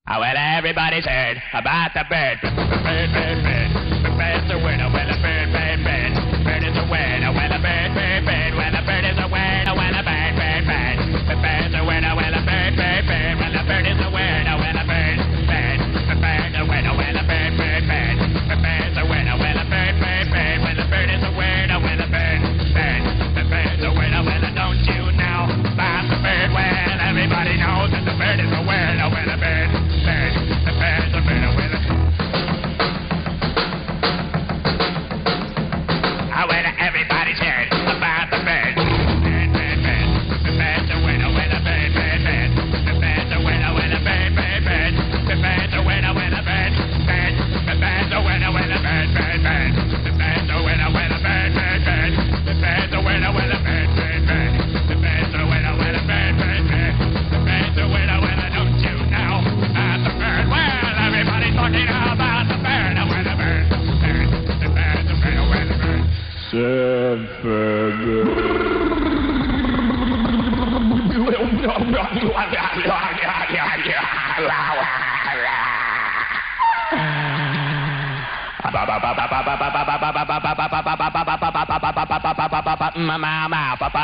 Oh, well, everybody's heard about the bird. Bird, bird, bird. The bird's a word. Oh, well, a bird, bird, bird. Bird is a word. Oh, well, a bird, bird, bird. Well, a bird is a word. Oh, well, a bird, bird, bird. The bird's a word. Oh, well, a bird, bird, bird. Well, a bird is a word. Oh, well, a bird, bird. The bird's a word. Oh, well, a bird, bird, bird. The bird's a word. Oh, well, a bird, bird, bird. Well, a bird is a word. Oh, well, a bird, bird. The bird's a word. Oh, well, don't you know about the bird? Well, everybody knows that the bird is a word. Oh, well, a bird. Everybody's heard about the bird. Bird, bird, bird. The bird's a winner, winner, bird, bird, bird. The bird's a winner, winner, bird, bird, bird. The bird's a winner, winner, bird, bird. The bird's a winner, winner, bird, bird, bird. The bird's a winner, winner, bird, bird, bird. The bird's a winner, winner, bird, bird, bird. The bird's a winner, winner, bird, bird, bird. The bird's a winner, winner, don't you know about the bird? Well, everybody's talking about the bird, a winner, bird, bird. The bird's a winner, winner, bird.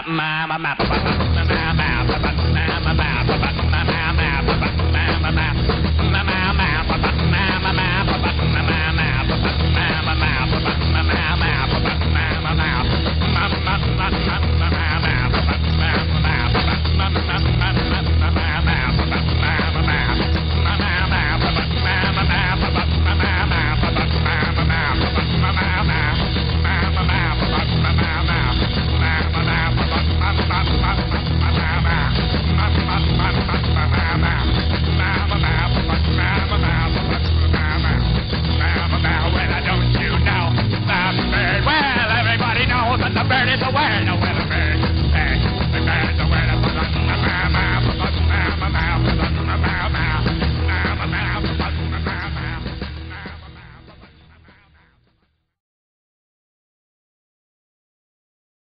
Mama